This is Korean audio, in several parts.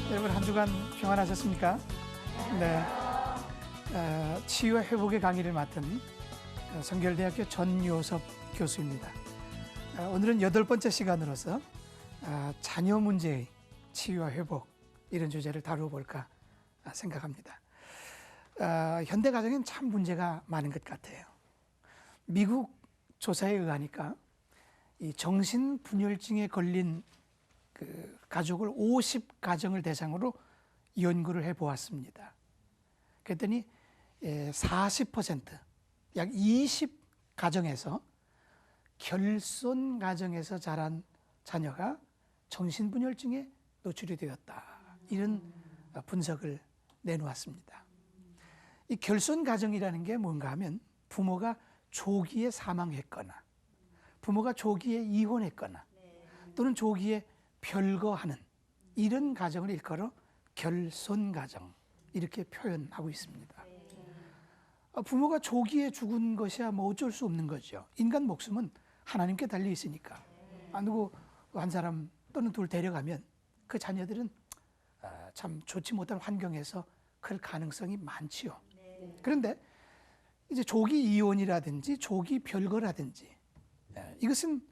여러분 한 주간 평안하셨습니까? 네. 치유와 회복의 강의를 맡은 성결대학교 전요섭 교수입니다. 오늘은 8번째 시간으로서 자녀 문제의 치유와 회복 이런 주제를 다뤄볼까 생각합니다. 현대 가정엔 참 문제가 많은 것 같아요. 미국 조사에 의하니까 이 정신분열증에 걸린 그 가족을 50가정을 대상으로 연구를 해보았습니다. 그랬더니 40%, 약 20가정에서 결손 가정에서 자란 자녀가 정신분열증에 노출이 되었다. 이런 분석을 내놓았습니다. 이 결손 가정이라는 게 뭔가 하면 부모가 조기에 사망했거나 부모가 조기에 이혼했거나 또는 조기에 별거하는 이런 가정을 일컬어 결손 가정 이렇게 표현하고 있습니다. 부모가 조기에 죽은 것이야 뭐 어쩔 수 없는 거죠. 인간 목숨은 하나님께 달려 있으니까 누구 한 사람 또는 둘 데려가면 그 자녀들은 참 좋지 못한 환경에서 클 가능성이 많지요. 그런데 이제 조기 이혼이라든지 조기 별거라든지 이것은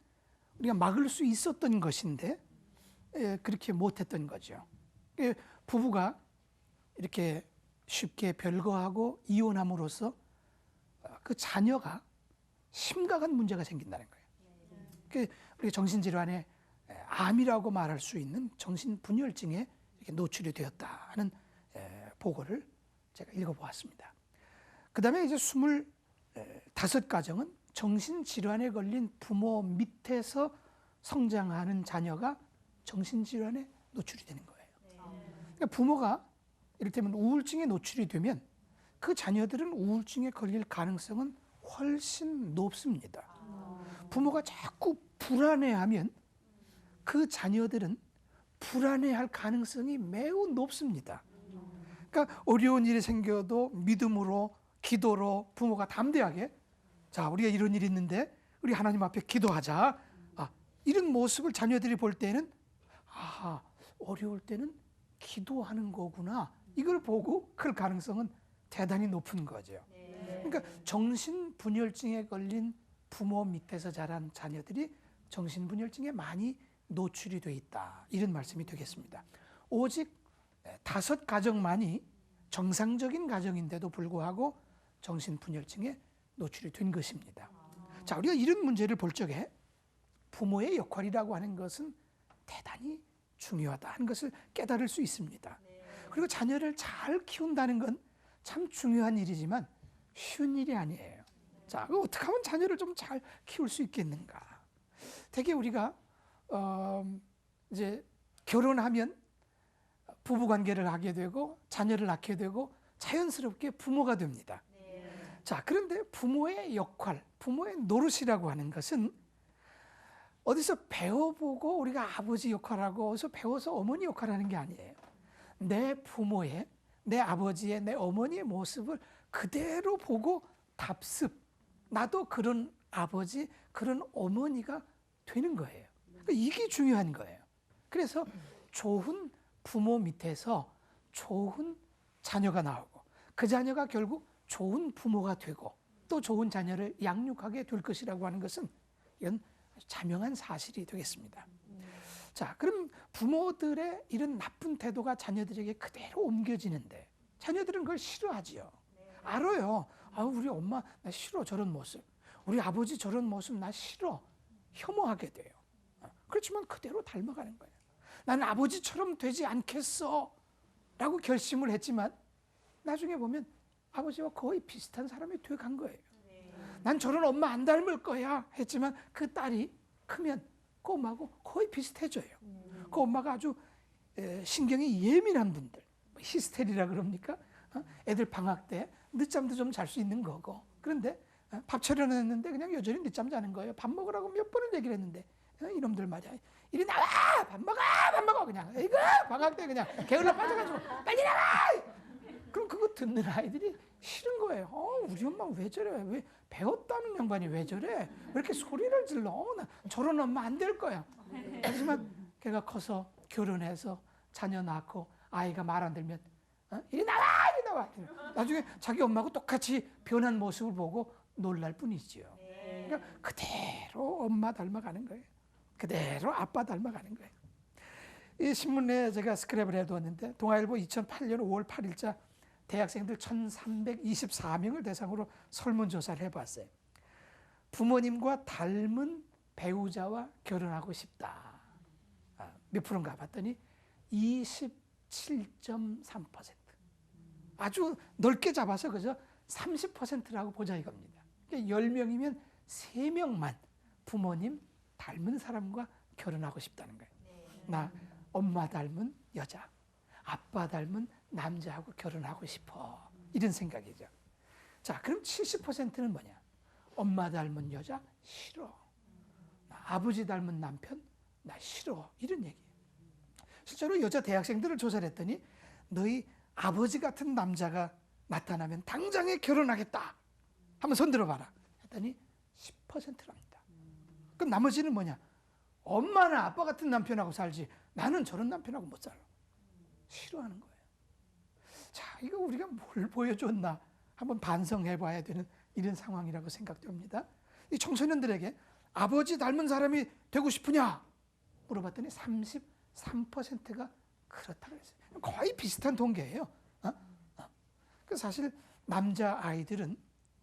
우리가 막을 수 있었던 것인데 그렇게 못했던 거죠. 부부가 이렇게 쉽게 별거하고 이혼함으로써 그 자녀가 심각한 문제가 생긴다는 거예요. 우리 정신질환에 암이라고 말할 수 있는 정신분열증에 이렇게 노출이 되었다는 보고를 제가 읽어보았습니다. 그 다음에 이제 25가정은 정신질환에 걸린 부모 밑에서 성장하는 자녀가 정신질환에 노출이 되는 거예요. 그러니까 부모가 이를테면 우울증에 노출이 되면 그 자녀들은 우울증에 걸릴 가능성은 훨씬 높습니다. 부모가 자꾸 불안해하면 그 자녀들은 불안해할 가능성이 매우 높습니다. 그러니까 어려운 일이 생겨도 믿음으로 기도로 부모가 담대하게 자 우리가 이런 일이 있는데 우리 하나님 앞에 기도하자 이런 모습을 자녀들이 볼 때는 어려울 때는 기도하는 거구나 이걸 보고 클 가능성은 대단히 높은 거죠. 그러니까 정신분열증에 걸린 부모 밑에서 자란 자녀들이 정신분열증에 많이 노출이 돼 있다 이런 말씀이 되겠습니다. 오직 5가정만이 정상적인 가정인데도 불구하고 정신분열증에 노출이 된 것입니다. 자, 우리가 이런 문제를 볼 적에 부모의 역할이라고 하는 것은 대단히 중요하다는 것을 깨달을 수 있습니다. 그리고 자녀를 잘 키운다는 건 참 중요한 일이지만 쉬운 일이 아니에요. 자, 어떻게 하면 자녀를 좀 잘 키울 수 있겠는가? 되게 우리가 이제 결혼하면 부부 관계를 하게 되고 자녀를 낳게 되고 자연스럽게 부모가 됩니다. 자, 그런데 부모의 역할, 부모의 노릇이라고 하는 것은 어디서 배워보고 우리가 아버지 역할하고 어디서 배워서 어머니 역할하는 게 아니에요. 내 부모의, 내 아버지의, 내 어머니의 모습을 그대로 보고 답습. 나도 그런 아버지, 그런 어머니가 되는 거예요. 이게 중요한 거예요. 그래서 좋은 부모 밑에서 좋은 자녀가 나오고 그 자녀가 결국 좋은 부모가 되고 또 좋은 자녀를 양육하게 될 것이라고 하는 것은 이건 자명한 사실이 되겠습니다. 자, 그럼 부모들의 이런 나쁜 태도가 자녀들에게 그대로 옮겨지는데 자녀들은 그걸 싫어하지요. 알아요. 우리 엄마 나 싫어 저런 모습. 우리 아버지 저런 모습 나 싫어. 혐오하게 돼요. 그렇지만 그대로 닮아가는 거예요. 나는 아버지처럼 되지 않겠어 라고 결심을 했지만 나중에 보면 아버지와 거의 비슷한 사람이 돼간 거예요. 난 저런 엄마 안 닮을 거야 했지만 그 딸이 크면 그 엄마하고 거의 비슷해져요. 그 엄마가 아주 신경이 예민한 분들, 히스테리라 그럽니까? 애들 방학 때 늦잠도 좀 잘 수 있는 거고. 그런데 밥 차려놨는데 그냥 여전히 늦잠 자는 거예요. 밥 먹으라고 몇 번을 얘기를 했는데 이놈들 말이야. 이리 나와! 밥 먹어! 그냥. 이거 방학 때 그냥 게을러 빠져가지고 빨리 나와! 그럼 그거 듣는 아이들이 싫은 거예요. 우리 엄마 왜 저래? 왜 배웠다는 양반이 왜 저래? 왜 이렇게 소리를 질러? 나 저런 엄마 안 될 거야. 하지만 걔가 커서 결혼해서 자녀 낳고 아이가 말 안 들면 이리 나와 이리 나와. 나중에 자기 엄마하고 똑같이 변한 모습을 보고 놀랄 뿐이지요. 그러니까 그대로 엄마 닮아가는 거예요. 그대로 아빠 닮아가는 거예요. 이 신문에 제가 스크랩을 해두었는데 동아일보 2008년 5월 8일자 대학생들 1324명을 대상으로 설문조사를 해봤어요. 부모님과 닮은 배우자와 결혼하고 싶다. 몇 프로인가 봤더니 27.3%. 아주 넓게 잡아서 그저 30%라고 보자 이겁니다. 그러니까 10명이면 3명만 부모님 닮은 사람과 결혼하고 싶다는 거예요. 나 엄마 닮은 여자, 아빠 닮은 남자하고 결혼하고 싶어. 이런 생각이죠. 자, 그럼 70%는 뭐냐? 엄마 닮은 여자 싫어. 아버지 닮은 남편 나 싫어. 이런 얘기예요. 실제로 여자 대학생들을 조사를 했더니 너희 아버지 같은 남자가 나타나면 당장에 결혼하겠다. 한번 손 들어봐라. 했더니 10%랍니다. 그럼 나머지는 뭐냐? 엄마나 아빠 같은 남편하고 살지 나는 저런 남편하고 못 살아. 싫어하는 거예요. 자, 이거 우리가 뭘 보여줬나 한번 반성해 봐야 되는 이런 상황이라고 생각됩니다. 이 청소년들에게 아버지 닮은 사람이 되고 싶으냐 물어봤더니 33%가 그렇다고 했어요. 거의 비슷한 통계예요. 사실 남자 아이들은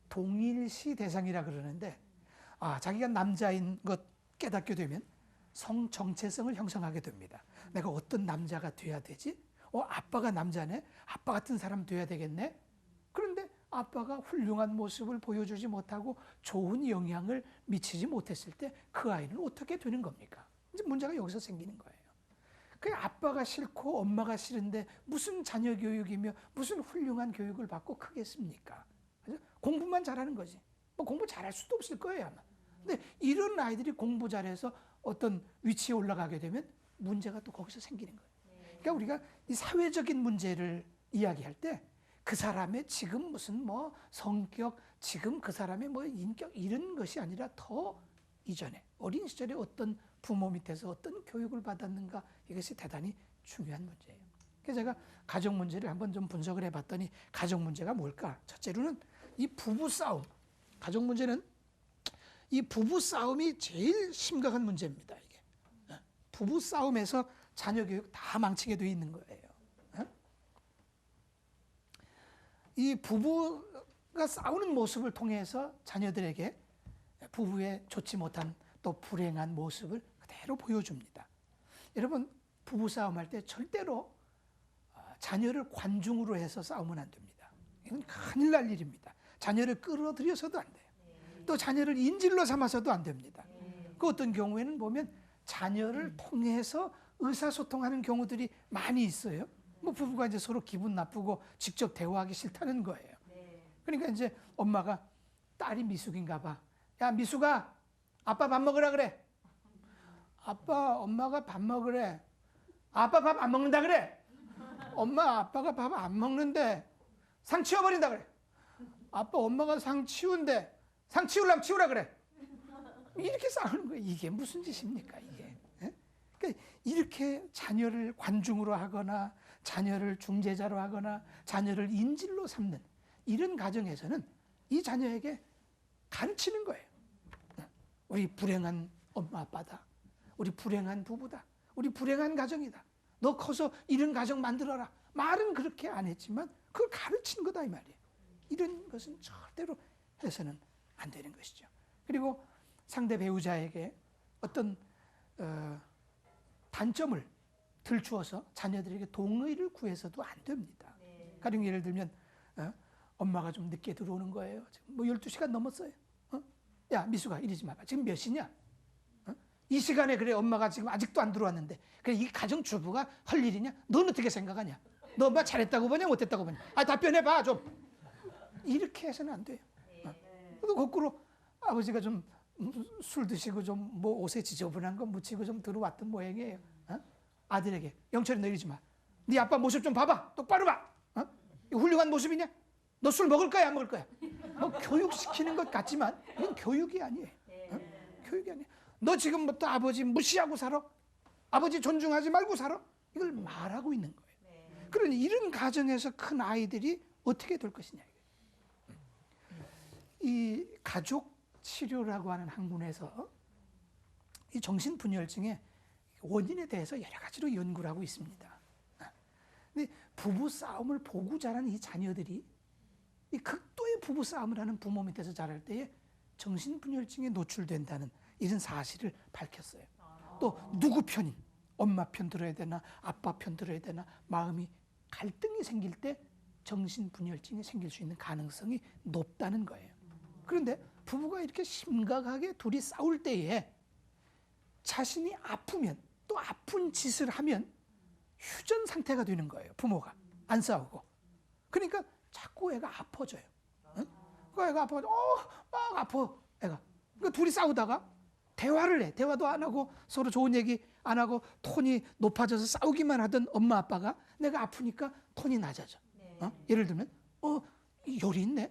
동일시 대상이라 그러는데 자기가 남자인 것 깨닫게 되면 성 정체성을 형성하게 됩니다. 내가 어떤 남자가 돼야 되지? 아빠가 남자네? 아빠 같은 사람 돼야 되겠네? 그런데 아빠가 훌륭한 모습을 보여주지 못하고 좋은 영향을 미치지 못했을 때 그 아이는 어떻게 되는 겁니까? 이제 문제가 여기서 생기는 거예요. 그 아빠가 싫고 엄마가 싫은데 무슨 자녀 교육이며 무슨 훌륭한 교육을 받고 크겠습니까? 그래서 공부만 잘하는 거지. 뭐 공부 잘할 수도 없을 거예요 아마. 근데 이런 아이들이 공부 잘해서 어떤 위치에 올라가게 되면 문제가 또 거기서 생기는 거예요. 그러니까 우리가 이 사회적인 문제를 이야기할 때 그 사람의 지금 무슨 뭐 성격, 지금 그 사람의 뭐 인격 이런 것이 아니라 더 이전에 어린 시절에 어떤 부모 밑에서 어떤 교육을 받았는가 이것이 대단히 중요한 문제예요. 그래서 제가 가정 문제를 한번 좀 분석을 해봤더니 가정 문제가 뭘까? 첫째로는 이 부부 싸움. 가정 문제는 이 부부 싸움이 제일 심각한 문제입니다. 이게 부부 싸움에서 자녀 교육 다 망치게 돼 있는 거예요. 이 부부가 싸우는 모습을 통해서 자녀들에게 부부의 좋지 못한 또 불행한 모습을 그대로 보여줍니다. 여러분 부부 싸움할 때 절대로 자녀를 관중으로 해서 싸우면 안 됩니다. 이건 큰일 날 일입니다. 자녀를 끌어들여서도 안 돼요. 또 자녀를 인질로 삼아서도 안 됩니다. 그 어떤 경우에는 보면 자녀를 통해서 의사소통하는 경우들이 많이 있어요. 뭐 부부가 이제 서로 기분 나쁘고 직접 대화하기 싫다는 거예요. 그러니까 이제 엄마가 딸이 미숙인가 봐. 야 미숙아 아빠 밥 먹으라 그래. 아빠 엄마가 밥 먹으래. 아빠 밥 안 먹는다 그래. 엄마 아빠가 밥 안 먹는데 상 치워버린다 그래. 아빠 엄마가 상 치운데 상 치우려면 치우라 그래. 이렇게 싸우는 거예요. 이게 무슨 짓입니까 이게. 그러니까 이렇게 자녀를 관중으로 하거나 자녀를 중재자로 하거나 자녀를 인질로 삼는 이런 가정에서는 이 자녀에게 가르치는 거예요. 우리 불행한 엄마 아빠다. 우리 불행한 부부다. 우리 불행한 가정이다. 너 커서 이런 가정 만들어라. 말은 그렇게 안 했지만 그걸 가르치는 거다 이 말이에요. 이런 것은 절대로 해서는 안 되는 것이죠. 그리고 상대 배우자에게 어떤 단점을 들추어서 자녀들에게 동의를 구해서도 안 됩니다. 가령 예를 들면 엄마가 좀 늦게 들어오는 거예요. 지금 뭐 12시간 넘었어요. 야 미숙아 이러지 마봐. 지금 몇 시냐? 이 시간에 그래 엄마가 지금 아직도 안 들어왔는데 그래 이 가정주부가 할 일이냐? 넌 어떻게 생각하냐? 너 엄마 잘했다고 보냐 못했다고 보냐? 답변해봐 좀. 이렇게 해서는 안 돼요. 또 거꾸로 아버지가 좀 술 드시고 좀 뭐 옷에 지저분한 거 묻히고 좀 들어왔던 모양이에요. 아들에게 영철이 너 이러지 마. 네 아빠 모습 좀 봐봐. 똑바로 봐. 훌륭한 모습이냐? 너 술 먹을 거야 안 먹을 거야? 뭐 교육시키는 것 같지만 이건 교육이 아니에요. 교육이 아니에요. 너 지금부터 아버지 무시하고 살아? 아버지 존중하지 말고 살아? 이걸 말하고 있는 거예요. 그러니 이런 가정에서 큰 아이들이 어떻게 될 것이냐. 이 가족 치료라고 하는 학문에서 이 정신분열증의 원인에 대해서 여러 가지로 연구를 하고 있습니다. 근데 부부 싸움을 보고 자란 이 자녀들이 이 극도의 부부 싸움을 하는 부모 밑에서 자랄 때에 정신분열증에 노출된다는 이런 사실을 밝혔어요. 또 누구 편인, 엄마 편 들어야 되나 아빠 편 들어야 되나 마음이 갈등이 생길 때 정신분열증이 생길 수 있는 가능성이 높다는 거예요. 그런데 부부가 이렇게 심각하게 둘이 싸울 때에 자신이 아프면 또 아픈 짓을 하면 휴전 상태가 되는 거예요. 부모가 안 싸우고. 그러니까 자꾸 애가 아파져요. 응? 그 애가 아파져. 막 아파 애가. 그러니까 둘이 싸우다가 대화를 해. 대화도 안 하고 서로 좋은 얘기 안 하고 톤이 높아져서 싸우기만 하던 엄마 아빠가 내가 아프니까 톤이 낮아져. 예를 들면 열이 있네.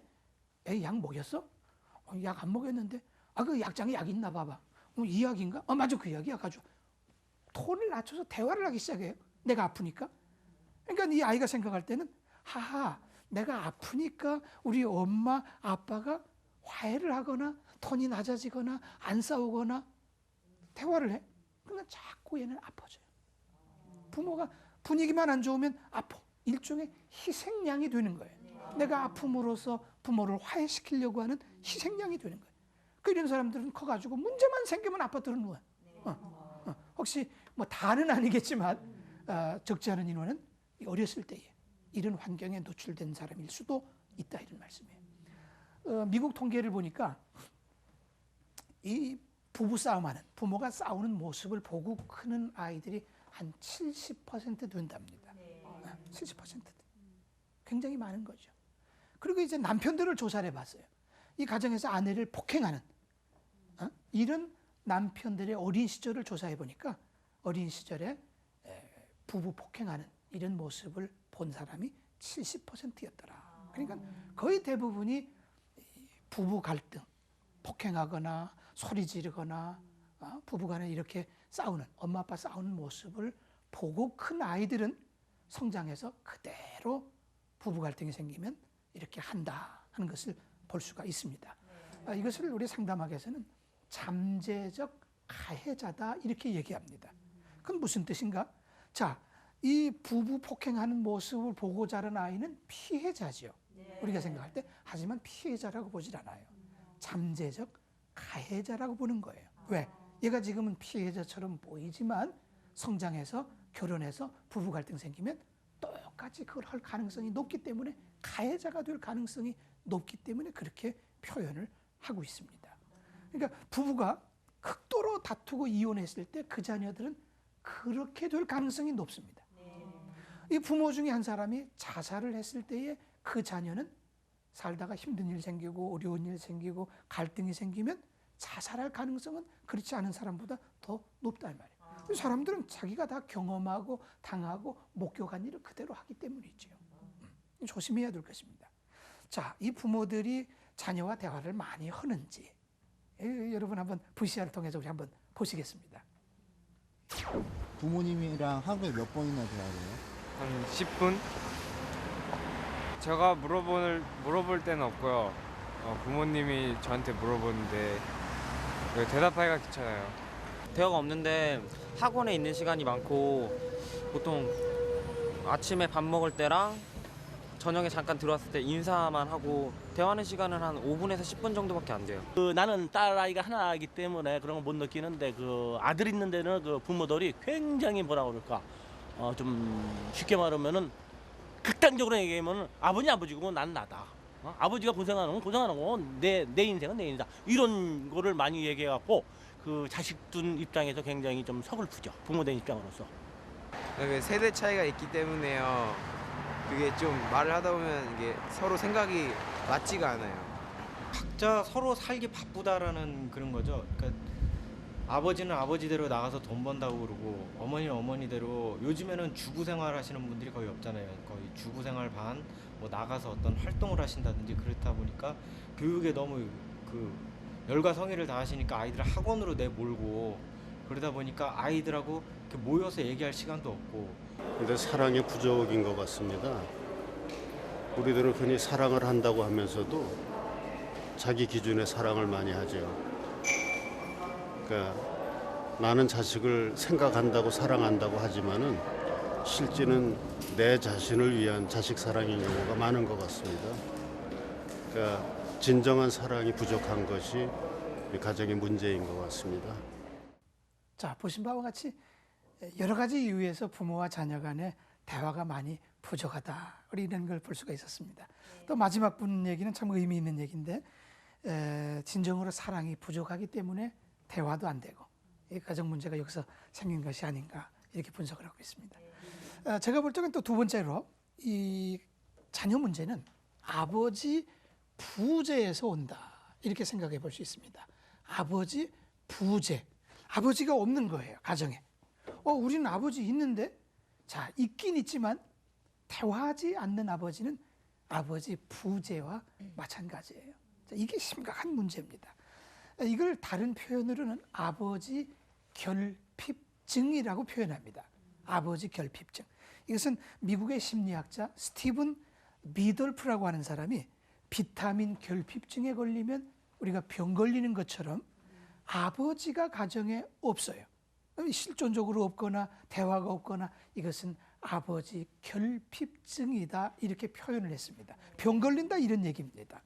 애 약 먹였어? 약 안 먹였는데 그 약장에 약 있나 봐봐. 이 약인가? 맞아, 그 약이야. 가지고 톤을 낮춰서 대화를 하기 시작해요. 내가 아프니까. 그러니까 이 아이가 생각할 때는 하하, 내가 아프니까 우리 엄마 아빠가 화해를 하거나 톤이 낮아지거나 안 싸우거나 대화를 해. 그러니까 자꾸 얘는 아파져요. 부모가 분위기만 안 좋으면 아파. 일종의 희생양이 되는 거예요. 내가 아픔으로써 부모를 화해시키려고 하는 희생양이 되는 거예요. 이런 사람들은 커가지고 문제만 생기면 아파트로 누워. 혹시 뭐 다는 아니겠지만 적지 않은 인원은 어렸을 때에 이런 환경에 노출된 사람일 수도 있다, 이런 말씀이에요. 미국 통계를 보니까 이 부부 싸움하는, 부모가 싸우는 모습을 보고 크는 아이들이 한 70% 된답니다. 70%. 굉장히 많은 거죠. 그리고 이제 남편들을 조사를 해봤어요. 이 가정에서 아내를 폭행하는 이런 남편들의 어린 시절을 조사해 보니까 어린 시절에 부부 폭행하는 이런 모습을 본 사람이 70%였더라. 그러니까 거의 대부분이 부부 갈등, 폭행하거나 소리 지르거나 부부간에 이렇게 싸우는, 엄마 아빠 싸우는 모습을 보고 큰 아이들은 성장해서 그대로 부부 갈등이 생기면 이렇게 한다 하는 것을 볼 수가 있습니다. 이것을 우리 상담학에서는 잠재적 가해자다 이렇게 얘기합니다. 그건 무슨 뜻인가? 자, 이 부부 폭행하는 모습을 보고 자란 아이는 피해자죠. 우리가 생각할 때. 하지만 피해자라고 보질 않아요. 잠재적 가해자라고 보는 거예요. 왜? 얘가 지금은 피해자처럼 보이지만 성장해서 결혼해서 부부 갈등 생기면 똑같이 그걸 할 가능성이 높기 때문에 가해자가 될 가능성이 높기 때문에 그렇게 표현을 하고 있습니다. 그러니까 부부가 극도로 다투고 이혼했을 때 그 자녀들은 그렇게 될 가능성이 높습니다. 이 부모 중에 한 사람이 자살을 했을 때에 그 자녀는 살다가 힘든 일 생기고 어려운 일 생기고 갈등이 생기면 자살할 가능성은 그렇지 않은 사람보다 더 높다 이 말이에요. 사람들은 자기가 다 경험하고 당하고 목격한 일을 그대로 하기 때문이죠. 조심해야 될 것입니다. 자, 이 부모들이 자녀와 대화를 많이 하는지 여러분 한번 VCR을 통해서 우리 한번 보시겠습니다. 부모님이랑 하루에 몇 번이나 대화해요? 한 10분? 제가 물어볼 때는 없고요. 부모님이 저한테 물어보는데 대답하기가 귀찮아요. 대화가 없는데 학원에 있는 시간이 많고 보통 아침에 밥 먹을 때랑 저녁에 잠깐 들어왔을 때 인사만 하고 대화하는 시간은 한 5분에서 10분 정도밖에 안 돼요. 나는 딸아이가 하나이기 때문에 그런 걸 못 느끼는데 그 아들 있는 데는 그 부모들이 굉장히 뭐라 그럴까 좀 쉽게 말하면은 극단적으로 얘기하면 아버지고 난 나다. 아버지가 고생하는 건 고생하는 거 내 인생은 내 인생이다. 이런 거를 많이 얘기해갖고 그 자식들 입장에서 굉장히 좀 서글프죠. 부모된 입장으로서. 세대 차이가 있기 때문에요. 그게 좀 말을 하다 보면 이게 서로 생각이 맞지가 않아요. 각자 서로 살기 바쁘다라는 그런 거죠. 그러니까 아버지는 아버지대로 나가서 돈 번다고 그러고 어머니는 어머니대로 요즘에는 주부 생활 하시는 분들이 거의 없잖아요. 거의 주부 생활 반 뭐 나가서 어떤 활동을 하신다든지 그렇다 보니까 교육에 너무 그 열과 성의를 다하시니까 아이들을 학원으로 내몰고 그러다 보니까 아이들하고 이렇게 모여서 얘기할 시간도 없고. 근데 사랑의 부족인 것 같습니다. 우리들은 흔히 사랑을 한다고 하면서도 자기 기준의 사랑을 많이 하죠. 그러니까 나는 자식을 생각한다고 사랑한다고 하지만은 실제는 내 자신을 위한 자식 사랑인 경우가 많은 것 같습니다. 그러니까 진정한 사랑이 부족한 것이 우리 가정의 문제인 것 같습니다. 자, 보신 바와 같이 여러 가지 이유에서 부모와 자녀 간의 대화가 많이 부족하다, 이런 걸 볼 수가 있었습니다. 또 마지막 분 얘기는 참 의미 있는 얘기인데, 진정으로 사랑이 부족하기 때문에 대화도 안 되고 이 가정 문제가 여기서 생긴 것이 아닌가, 이렇게 분석을 하고 있습니다. 제가 볼 적은 또 두 번째로 이 자녀 문제는 아버지 부재에서 온다, 이렇게 생각해 볼 수 있습니다. 아버지 부재, 아버지가 없는 거예요, 가정에. 우리는 아버지 있는데, 자, 있긴 있지만 대화하지 않는 아버지는 아버지 부재와 마찬가지예요. 자, 이게 심각한 문제입니다. 이걸 다른 표현으로는 아버지 결핍증이라고 표현합니다. 아버지 결핍증. 이것은 미국의 심리학자 스티븐 비돌프라고 하는 사람이 비타민 결핍증에 걸리면 우리가 병 걸리는 것처럼 아버지가 가정에 없어요. 실존적으로 없거나 대화가 없거나 이것은 아버지 결핍증이다, 이렇게 표현을 했습니다. 병 걸린다, 이런 얘기입니다.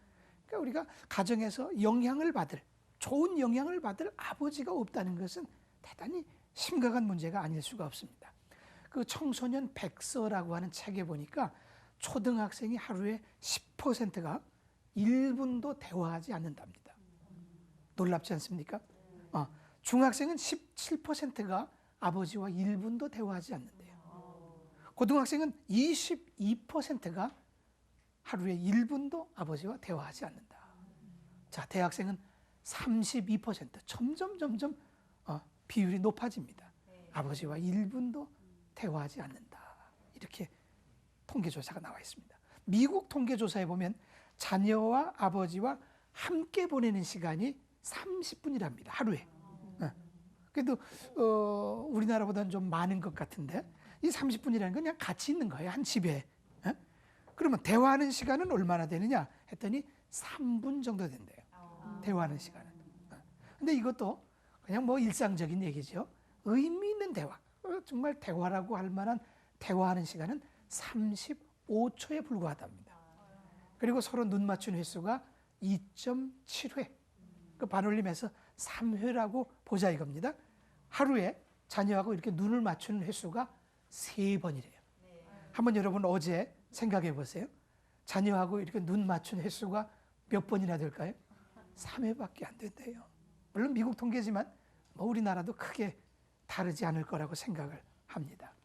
그러니까 우리가 가정에서 영향을 받을, 좋은 영향을 받을 아버지가 없다는 것은 대단히 심각한 문제가 아닐 수가 없습니다. 그 청소년 백서라고 하는 책에 보니까 초등학생이 하루에 10%가 1분도 대화하지 않는답니다. 놀랍지 않습니까? 중학생은 17%가 아버지와 1분도 대화하지 않는데요. 고등학생은 22%가 하루에 1분도 아버지와 대화하지 않는다. 자, 대학생은 32%, 점점 비율이 높아집니다. 아버지와 1분도 대화하지 않는다, 이렇게 통계조사가 나와 있습니다. 미국 통계조사에 보면 자녀와 아버지와 함께 보내는 시간이 30분이랍니다, 하루에. 그래도 우리나라보다는 좀 많은 것 같은데, 이 30분이라는 건 그냥 같이 있는 거예요, 한 집에. 그러면 대화하는 시간은 얼마나 되느냐 했더니 3분 정도 된대요, 대화하는 시간은. 근데 이것도 그냥 뭐 일상적인 얘기죠. 의미 있는 대화, 정말 대화라고 할 만한 대화하는 시간은 35초에 불과하답니다. 그리고 서로 눈 맞춘 횟수가 2.7회, 그 반올림해서 3회라고 보자 이겁니다. 하루에 자녀하고 이렇게 눈을 맞추는 횟수가 3번이래요. 한번 여러분 어제 생각해 보세요. 자녀하고 이렇게 눈 맞춘 횟수가 몇 번이나 될까요? 3회밖에 안 된대요. 물론 미국 통계지만 뭐 우리나라도 크게 다르지 않을 거라고 생각을 합니다.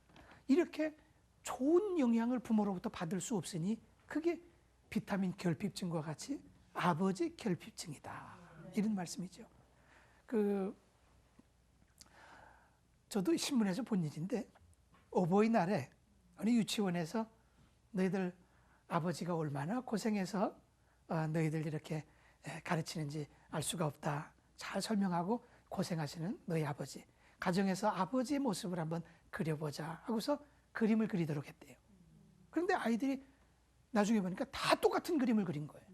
이렇게 좋은 영향을 부모로부터 받을 수 없으니 그게 비타민 결핍증과 같이 아버지 결핍증이다, 이런 말씀이죠. 저도 신문에서 본 일인데, 어버이날에 어느 유치원에서 너희들 아버지가 얼마나 고생해서 너희들 이렇게 가르치는지 알 수가 없다, 잘 설명하고 고생하시는 너희 아버지, 가정에서 아버지의 모습을 한번 그려보자 하고서 그림을 그리도록 했대요. 그런데 아이들이 나중에 보니까 다 똑같은 그림을 그린 거예요.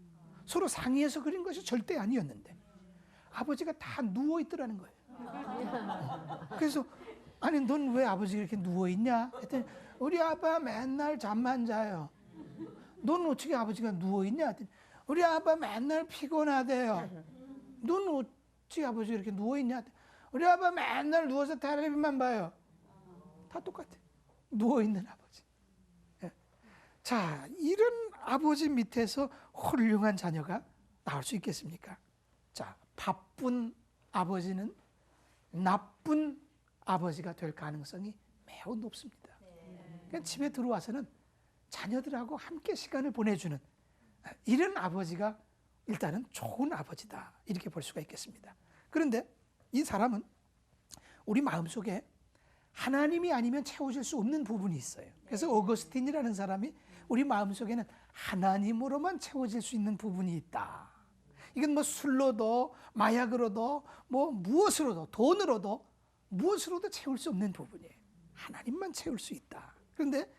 서로 상의해서 그린 것이 절대 아니었는데 아버지가 다 누워 있더라는 거예요. 그래서 아니 넌 왜 아버지 이렇게 누워 있냐 했더니 우리 아빠 맨날 잠만 자요. 넌 어떻게 아버지가 누워 있냐 했더니 우리 아빠 맨날 피곤하대요. 넌 어떻게 아버지가 이렇게 누워 있냐? 우리 아빠 맨날 누워서 텔레비만 봐요. 다 똑같아. 누워 있는 아버지. 자, 이런 아버지 밑에서 훌륭한 자녀가 나올 수 있겠습니까? 자, 바쁜 아버지는 나쁜 아버지가 될 가능성이 매우 높습니다. 그러니까 집에 들어와서는 자녀들하고 함께 시간을 보내주는 이런 아버지가 일단은 좋은 아버지다, 이렇게 볼 수가 있겠습니다. 그런데 이 사람은 우리 마음속에 하나님이 아니면 채워질 수 없는 부분이 있어요. 그래서 어거스틴이라는 사람이 우리 마음속에는 하나님으로만 채워질 수 있는 부분이 있다. 이건 뭐 술로도 마약으로도 뭐 무엇으로도 돈으로도 무엇으로도 채울 수 없는 부분이에요. 하나님만 채울 수 있다. 그런데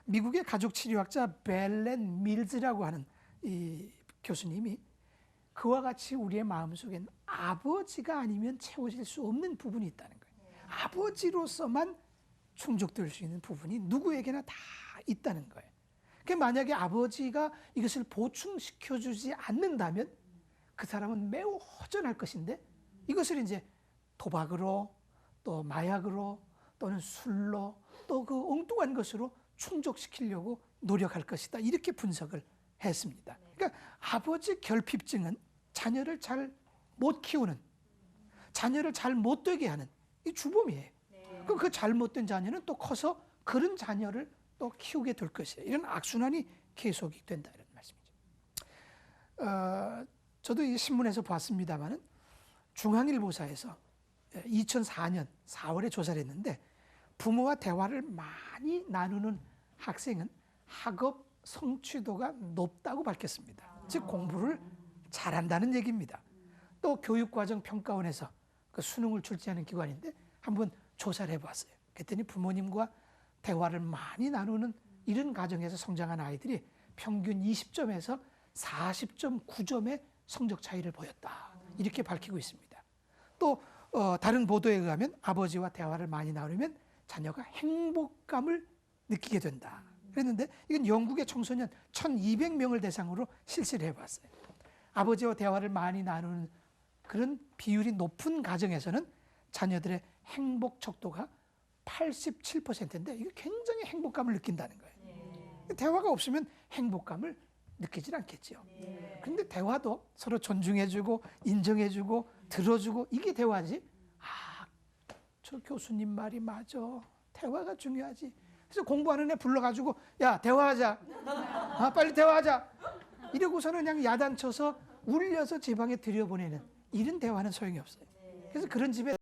미국의 가족 치료학자 벨렌 밀즈라고 하는 이 교수님이 그와 같이 우리의 마음속엔 아버지가 아니면 채워질 수 없는 부분이 있다는 거예요. 아버지로서만 충족될 수 있는 부분이 누구에게나 다 있다는 거예요. 그러니까 만약에 아버지가 이것을 보충시켜주지 않는다면 그 사람은 매우 허전할 것인데 이것을 이제 도박으로 또 마약으로 또는 술로 또 그 엉뚱한 것으로 충족시키려고 노력할 것이다. 이렇게 분석을 했습니다. 그러니까 아버지 결핍증은 자녀를 잘 못 키우는, 자녀를 잘 못 되게 하는 이 주범이에요. 그럼 그 잘못된 자녀는 또 커서 그런 자녀를 또 키우게 될 것이에요. 이런 악순환이 계속이 된다 이런 말씀이죠. 저도 이 신문에서 봤습니다만은 중앙일보사에서 2004년 4월에 조사를 했는데 부모와 대화를 많이 나누는 학생은 학업 성취도가 높다고 밝혔습니다. 즉 공부를 잘한다는 얘기입니다. 또 교육과정평가원에서 그 수능을 출제하는 기관인데 한번 조사를 해봤어요. 그랬더니 부모님과 대화를 많이 나누는 이런 가정에서 성장한 아이들이 평균 20점에서 40.9점의 성적 차이를 보였다. 이렇게 밝히고 있습니다. 또 다른 보도에 의하면 아버지와 대화를 많이 나누면 자녀가 행복감을 느끼게 된다. 그랬는데 이건 영국의 청소년 1200명을 대상으로 실시를 해봤어요. 아버지와 대화를 많이 나누는 그런 비율이 높은 가정에서는 자녀들의 행복 척도가 87%인데 이게 굉장히 행복감을 느낀다는 거예요. 대화가 없으면 행복감을 느끼질 않겠죠. 그런데 대화도 서로 존중해주고 인정해주고 들어주고 이게 대화지. 아, 저 교수님 말이 맞아. 대화가 중요하지. 그래서 공부하는 애 불러가지고 야 대화하자. 아, 빨리 대화하자. 이러고서는 그냥 야단쳐서 울려서 제 방에 들여보내는 이런 대화는 소용이 없어요. 그래서 그런 집에